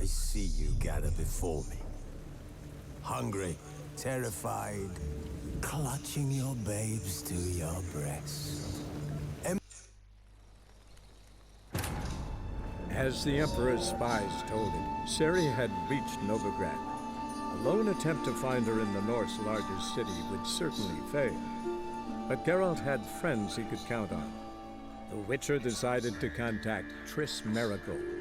I see you gather before me. Hungry, terrified, clutching your babes to your breast. As the Emperor's spies told him, Ciri had reached Novigrad. A lone attempt to find her in the North's largest city would certainly fail. But Geralt had friends he could count on. The Witcher decided to contact Triss Merigold.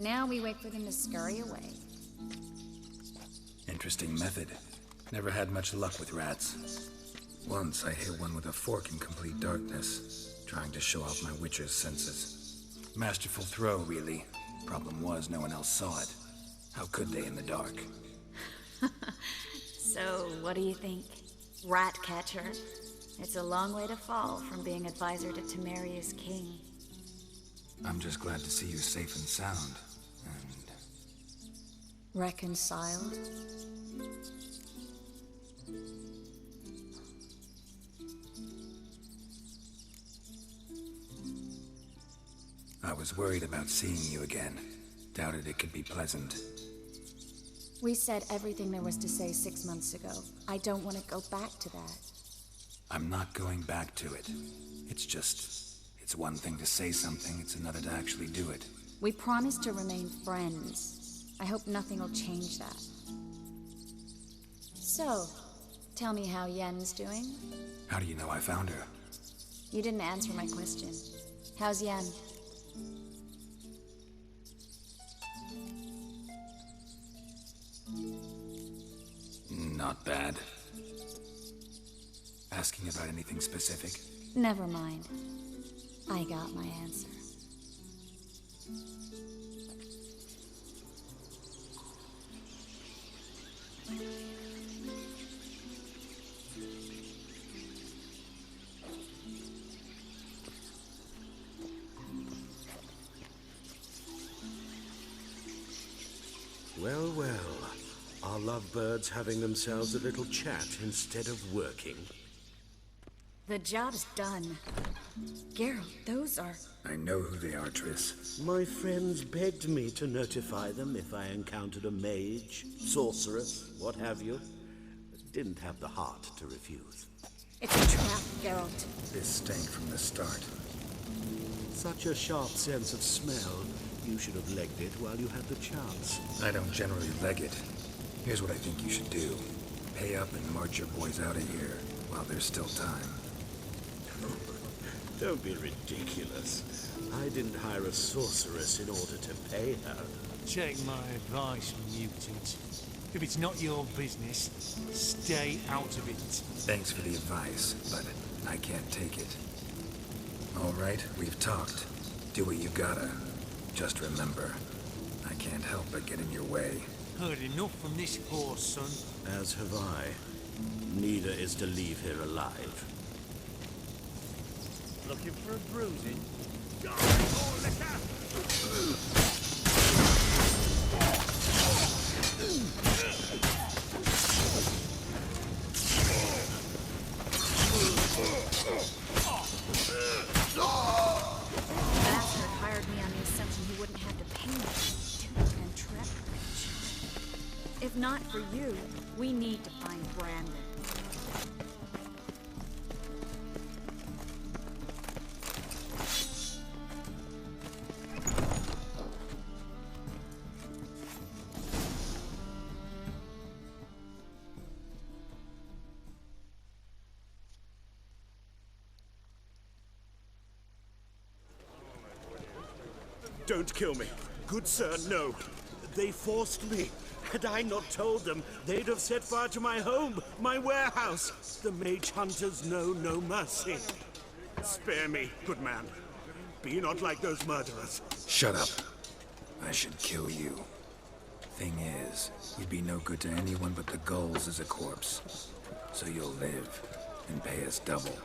Now we wait for them to scurry away. Interesting method. Never had much luck with rats. Once I hit one with a fork in complete darkness, trying to show off my witcher's senses. Masterful throw, really. Problem was, no one else saw it. How could they in the dark? So, what do you think? Rat catcher? It's a long way to fall from being advisor to Temeria's king. I'm just glad to see you safe and sound. And... reconciled? I was worried about seeing you again. Doubted it could be pleasant. We said everything there was to say 6 months ago. I don't want to go back to that. I'm not going back to it. It's one thing to say something, it's another to actually do it. We promised to remain friends. I hope nothing will change that. So, tell me how Yen's doing? How do you know I found her? You didn't answer my question. How's Yen? Not bad. Asking about anything specific? Never mind. I got my answer. Well, well. Are lovebirds having themselves a little chat instead of working? The job's done. Geralt, those are... I know who they are, Triss. My friends begged me to notify them if I encountered a mage, sorceress, what have you. Didn't have the heart to refuse. It's a trap, Geralt. This stank from the start. Such a sharp sense of smell. You should have legged it while you had the chance. I don't generally leg it. Here's what I think you should do. Pay up and march your boys out of here while there's still time. Don't be ridiculous. I didn't hire a sorceress in order to pay her. Take my advice, mutant. If it's not your business, stay out of it. Thanks for the advice, but I can't take it. All right, we've talked. Do what you gotta. Just remember, I can't help but get in your way. Heard enough from this horse, son. As have I. Neither is to leave here alive. Looking for a bruising? Oh, look out! not for you, we need to find Brandon. Don't kill me. Good sir, no. They forced me. Had I not told them, they'd have set fire to my home, my warehouse. The mage hunters know no mercy. Spare me, good man. Be not like those murderers. Shut up. I should kill you. Thing is, you'd be no good to anyone but the gulls as a corpse. So you'll live and pay us double.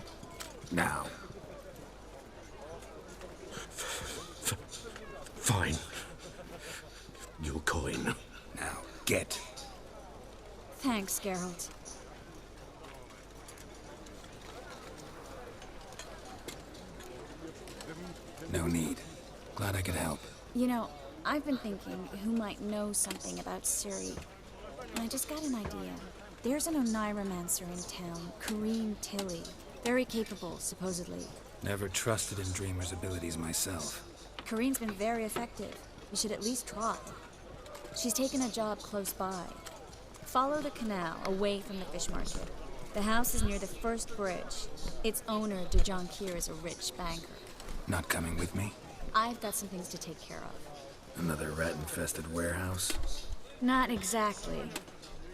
Now. Fine. Your coin. Now, get. Thanks, Geralt. No need. Glad I could help. You know, I've been thinking who might know something about Ciri. And I just got an idea. There's an Oneiromancer in town, Corrine Tilly. Very capable, supposedly. Never trusted in Dreamer's abilities myself. Corrine's been very effective. You should at least try. She's taken a job close by. Follow the canal away from the fish market. The house is near the first bridge. Its owner, de Jonquier, is a rich banker. Not coming with me? I've got some things to take care of. Another rat-infested warehouse? Not exactly.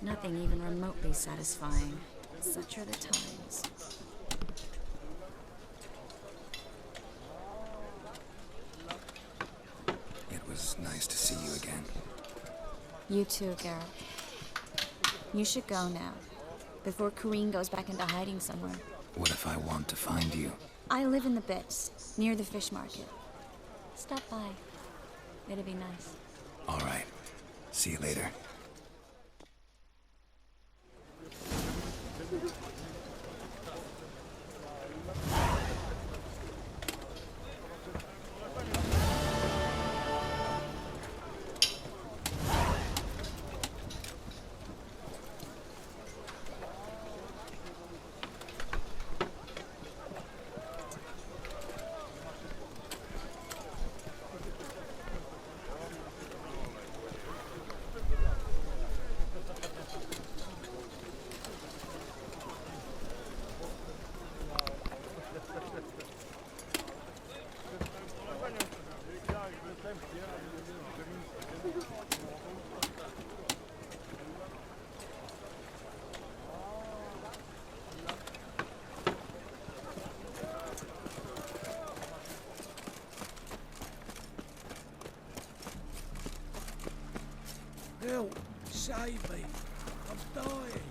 Nothing even remotely satisfying. Such are the times. It was nice to see you again. You too, Geralt. You should go now, before Corrine goes back into hiding somewhere. What if I want to find you? I live in the Bits, near the fish market. Stop by. It'd be nice. All right. See you later. Help! Save me! I'm dying!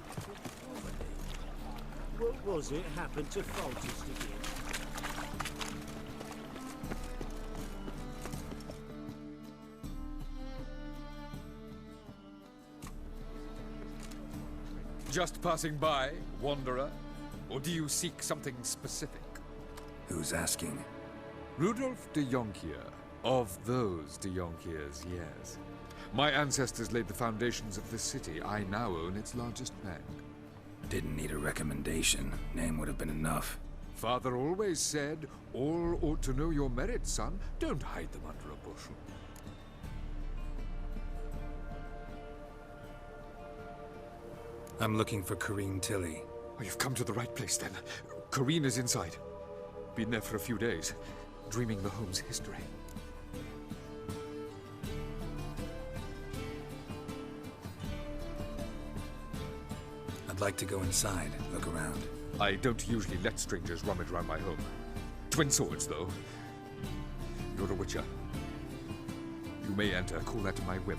What was it happened to Foltest again? Just passing by, wanderer? Or do you seek something specific? Who's asking? Rudolf de Jonquier. Of those de Jonquiers, yes. My ancestors laid the foundations of this city. I now own its largest bank. Didn't need a recommendation. Name would have been enough. Father always said, all ought to know your merits, son. Don't hide them under a bushel. I'm looking for Corrine Tilly. Oh, you've come to the right place, then. Corrine is inside. Been there for a few days, dreaming the home's history. I'd like to go inside, look around. I don't usually let strangers rummage around my home. Twin swords, though. You're a witcher. You may enter, call that my whim.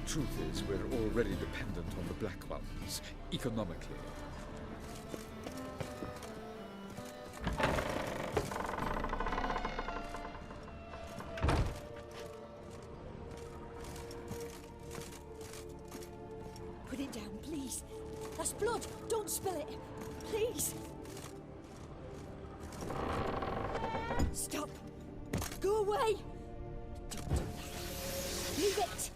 Truth is, we're already dependent on the Black Ones, economically. Put it down, please. That's blood. Don't spill it. Please. Stop. Go away. Don't do that. Leave it.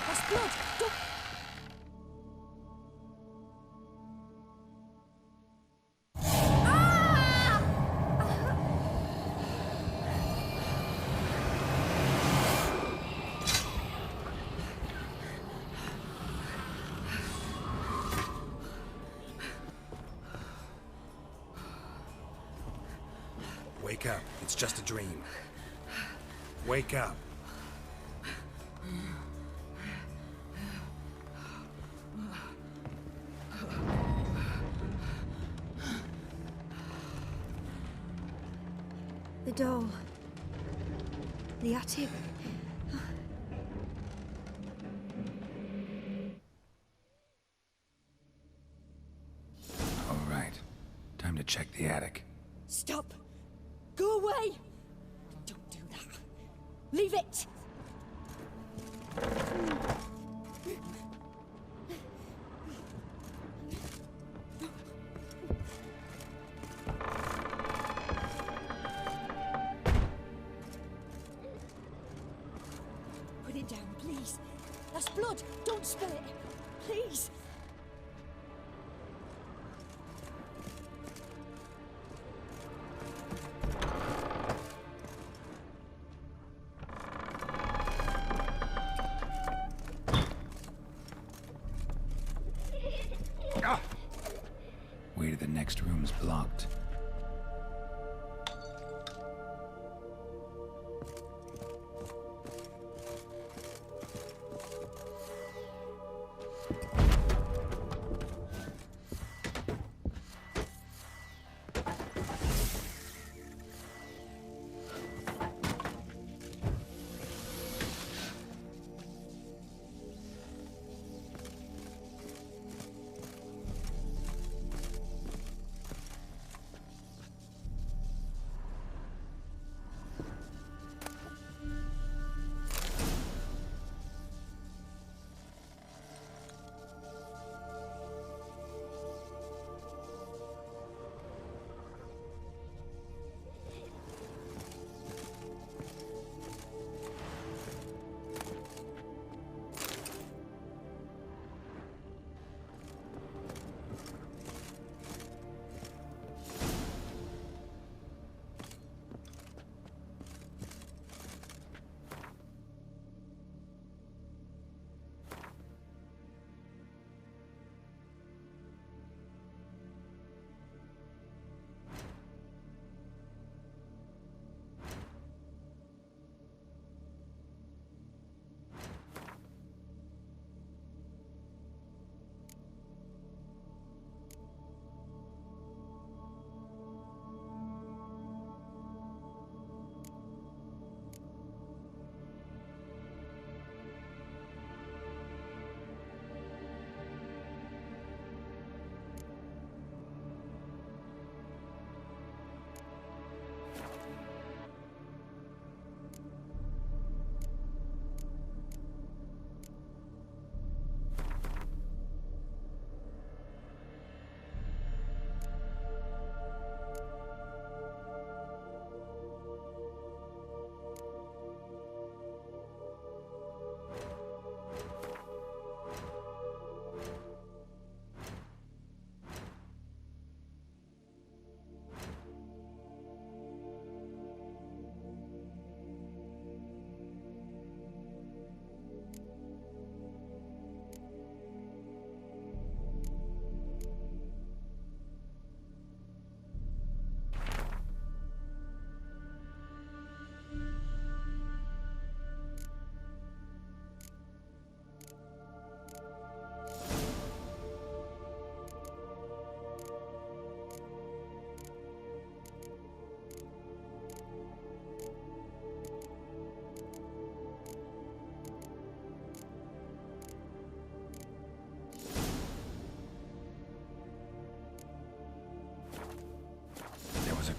That's blood! Don't... Wake up. It's just a dream. Wake up. The doll. The attic. All right. Time to check the attic. Stop! Go away! Don't do that. Leave it! Put it down, please. That's blood. Don't spill it. Please. Way to the next room's blocked.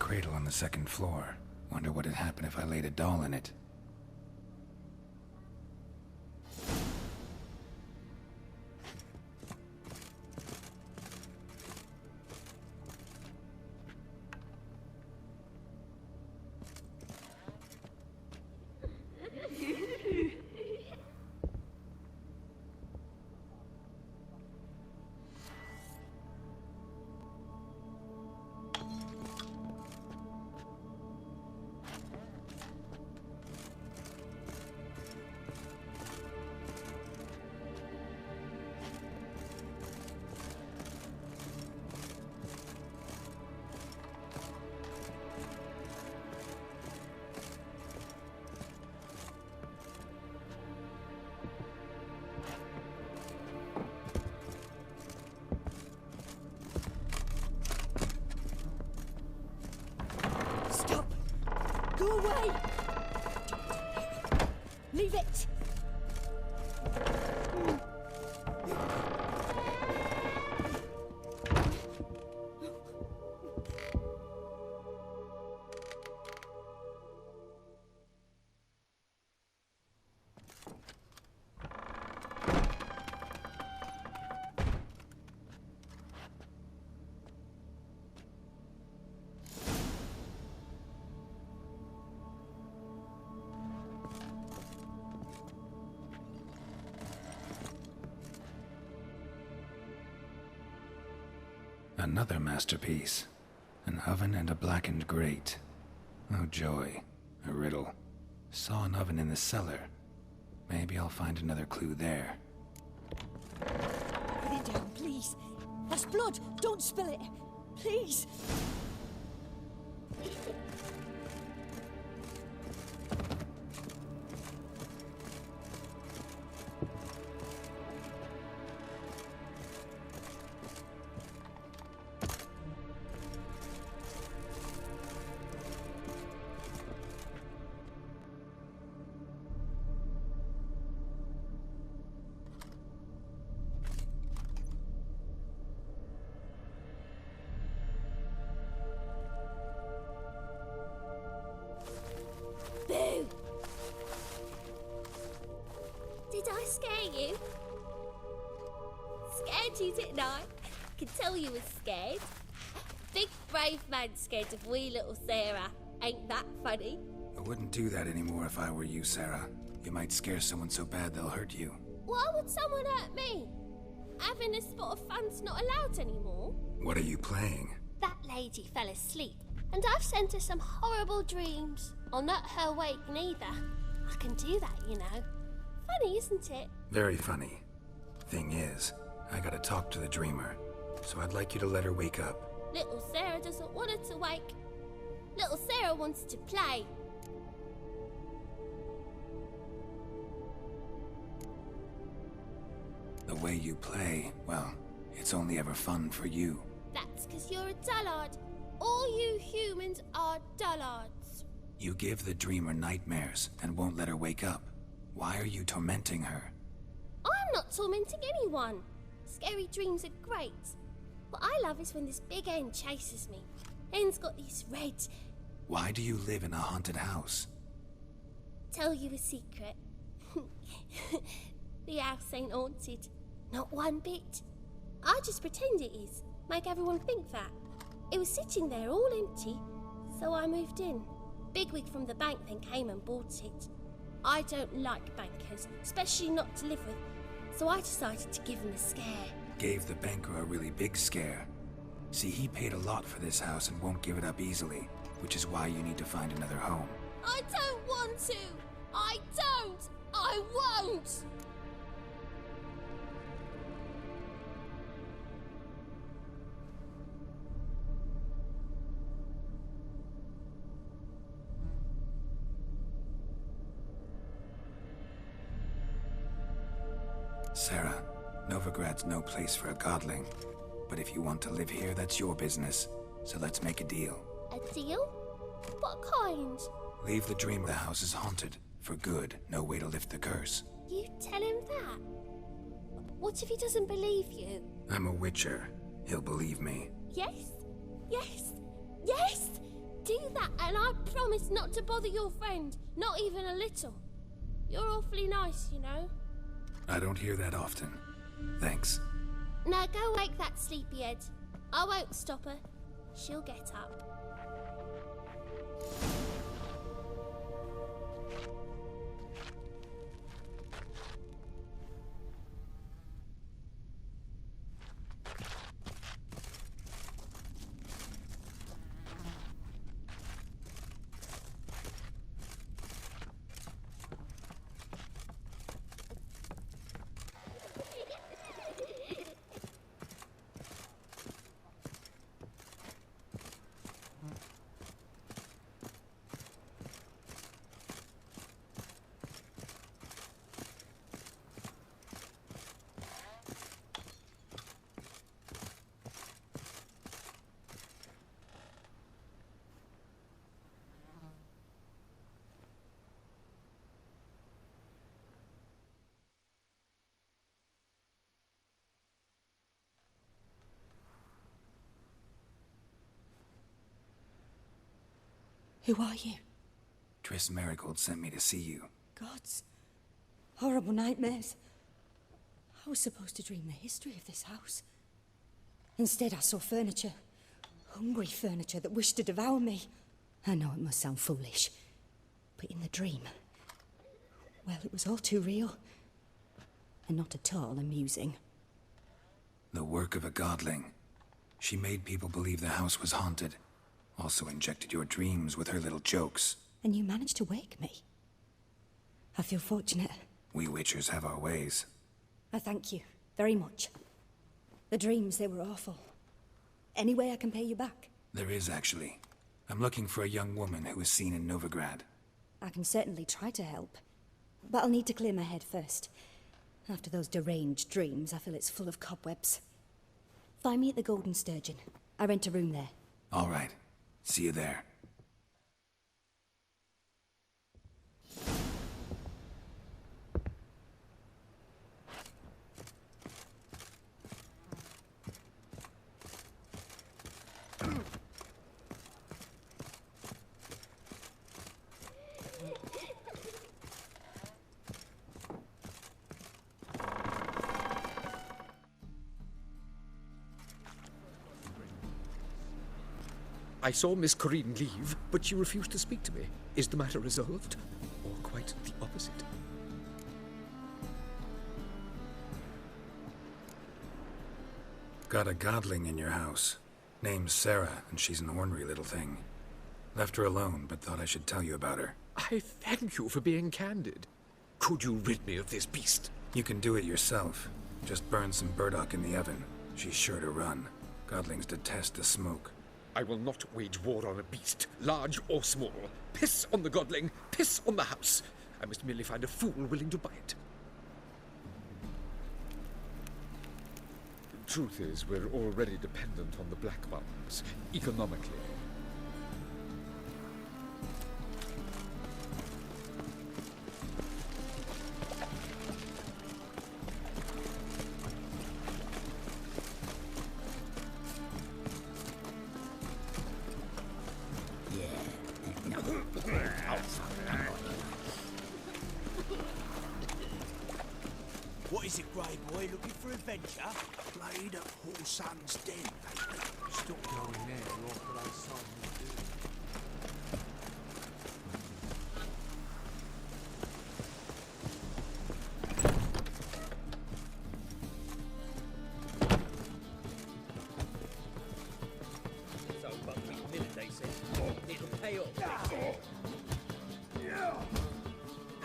cradle on the second floor. Wonder what'd happen if I laid a doll in it. Go away! Leave it! Another masterpiece. An oven and a blackened grate. Oh joy. A riddle. Saw an oven in the cellar. Maybe I'll find another clue there. Put it down, please. That's blood. Don't spill it. Please. Boo! Did I scare you? Scared you, didn't I? Can tell you was scared. Big brave man scared of wee little Sarah. Ain't that funny? I wouldn't do that anymore if I were you, Sarah. You might scare someone so bad they'll hurt you. Why would someone hurt me? Having a spot of fun's not allowed anymore. What are you playing? That lady fell asleep, and I've sent her some horrible dreams. I'll not her wake neither. I can do that, you know. Funny, isn't it? Very funny. Thing is, I gotta talk to the dreamer, so I'd like you to let her wake up. Little Sarah doesn't want her to wake. Little Sarah wants to play. The way you play, well, it's only ever fun for you. That's 'cause you're a dullard. All you humans are dullards. You give the dreamer nightmares and won't let her wake up. Why are you tormenting her? I'm not tormenting anyone. Scary dreams are great. What I love is when this big hen chases me. Hen's got these red... Why do you live in a haunted house? Tell you a secret. The house ain't haunted. Not one bit. I just pretend it is. Make everyone think that. It was sitting there all empty, so I moved in. Bigwig from the bank then came and bought it. I don't like bankers, especially not to live with, so I decided to give him a scare. Gave the banker a really big scare. See, he paid a lot for this house and won't give it up easily, which is why you need to find another home. I don't want to! I don't! I won't! Sarah, Novigrad's no place for a godling. But if you want to live here, that's your business. So let's make a deal. A deal? What kind? Leave the dream the house is haunted. For good. No way to lift the curse. You tell him that? What if he doesn't believe you? I'm a witcher. He'll believe me. Yes? Yes? Yes? do that, and I promise not to bother your friend, not even a little. You're awfully nice, you know. I don't hear that often. Thanks. Now go wake that sleepyhead. I won't stop her. She'll get up. Who are you? Triss Merigold sent me to see you. Gods. Horrible nightmares. I was supposed to dream the history of this house. Instead, I saw furniture. Hungry furniture that wished to devour me. I know it must sound foolish, but in the dream, well, it was all too real. And not at all amusing. The work of a godling. She made people believe the house was haunted. Also injected your dreams with her little jokes. And you managed to wake me. I feel fortunate. We Witchers have our ways. I thank you very much. The dreams, they were awful. Any way I can pay you back? There is, actually. I'm looking for a young woman who was seen in Novigrad. I can certainly try to help. But I'll need to clear my head first. After those deranged dreams, I feel it's full of cobwebs. Find me at the Golden Sturgeon. I rent a room there. All right. See you there. I saw Miss Corinne leave, but she refused to speak to me. Is the matter resolved? Or quite the opposite? Got a godling in your house. Name's Sarah, and she's an ornery little thing. Left her alone, but thought I should tell you about her. I thank you for being candid. Could you rid me of this beast? You can do it yourself. Just burn some burdock in the oven. She's sure to run. Godlings detest the smoke. I will not wage war on a beast, large or small. Piss on the godling, piss on the house. I must merely find a fool willing to buy it. The truth is, we're already dependent on the Black Ones, economically. What is it, Grey Boy? Looking for adventure? Blade of Whoreson's Den. Stop going there, or after those songs do. So, but we minute, they said. It'll pay off. Yeah!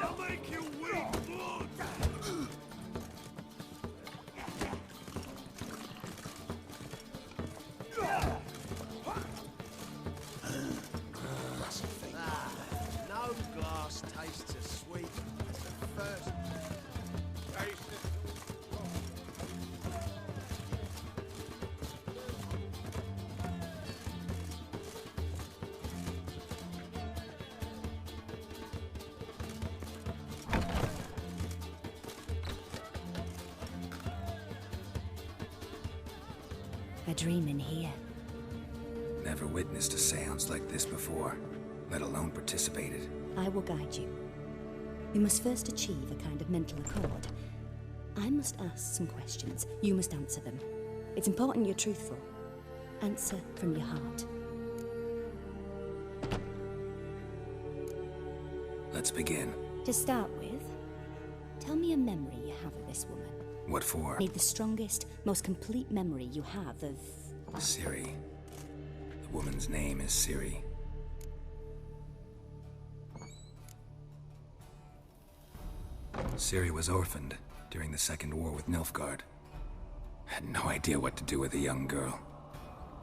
I'll make you weak, blood! No glass tastes as sweet as the first taste. A dream in here. Never never witnessed a seance like this before, let alone participated. I will guide you. You must first achieve a kind of mental accord. I must ask some questions. You must answer them. It's important you're truthful. Answer from your heart. Let's begin. To start with, tell me a memory you have of this woman. What for? Need the strongest, most complete memory you have of... Ciri. The woman's name is Ciri. Ciri was orphaned during the Second War with Nilfgaard. Had no idea what to do with a young girl.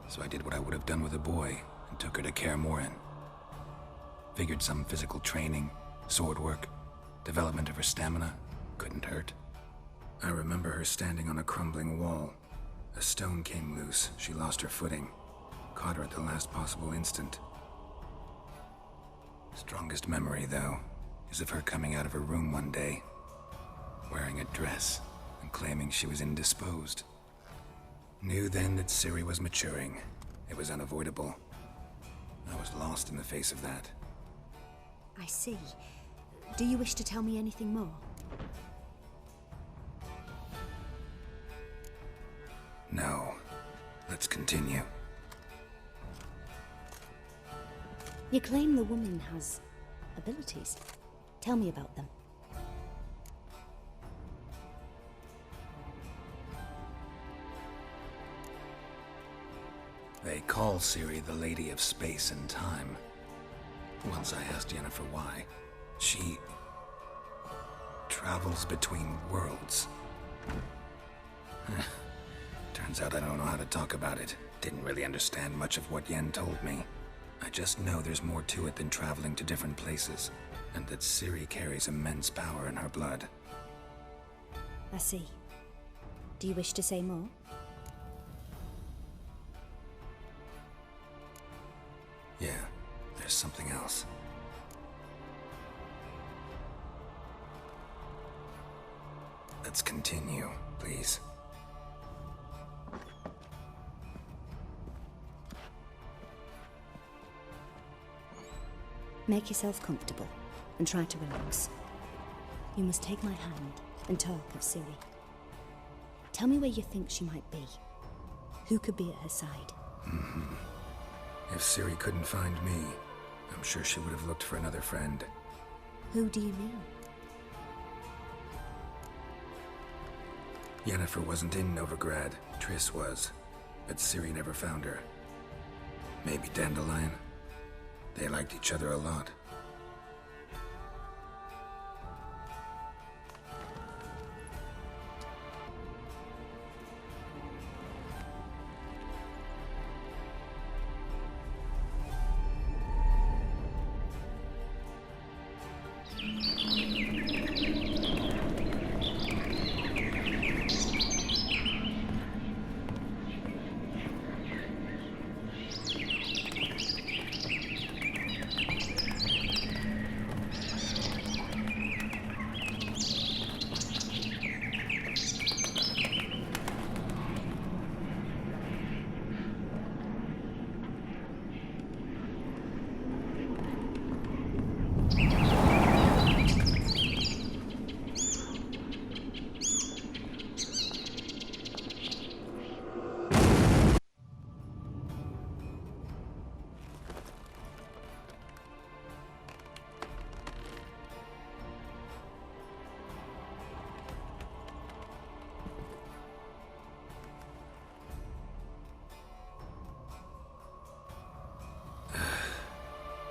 So I did what I would have done with a boy and took her to Kaer Morhen. Figured some physical training, sword work, development of her stamina couldn't hurt. I remember her standing on a crumbling wall. A stone came loose, she lost her footing. Caught her at the last possible instant. Strongest memory, though, is of her coming out of her room one day, wearing a dress and claiming she was indisposed. Knew then that Ciri was maturing. It was unavoidable. I was lost in the face of that. I see. Do you wish to tell me anything more? No. Let's continue. You claim the woman has abilities. Tell me about them. They call Ciri the Lady of Space and Time. Once I asked Yennefer why. She travels between worlds. Turns out I don't know how to talk about it. Didn't really understand much of what Yen told me. I just know there's more to it than traveling to different places, and that Ciri carries immense power in her blood. I see. Do you wish to say more? Yeah, there's something else. Let's continue, please. Make yourself comfortable and try to relax. You must take my hand and talk of Ciri. Tell me where you think she might be. Who could be at her side? If Ciri couldn't find me, I'm sure she would have looked for another friend. Who do you mean? Yennefer wasn't in Novigrad. Triss was. But Ciri never found her. Maybe Dandelion? They liked each other a lot.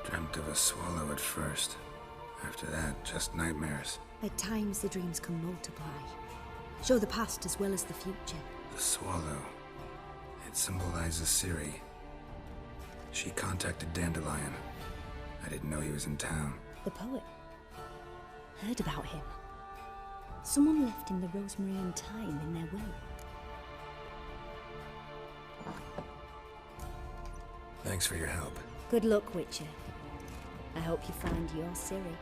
Dreamt of a swallow at first. After that, just nightmares. At times the dreams can multiply. Show the past as well as the future. The swallow. It symbolizes Ciri. She contacted Dandelion. I didn't know he was in town. The poet. Heard about him. Someone left him the rosemary and thyme in their will. Thanks for your help. Good luck, Witcher. I hope you find your Ciri.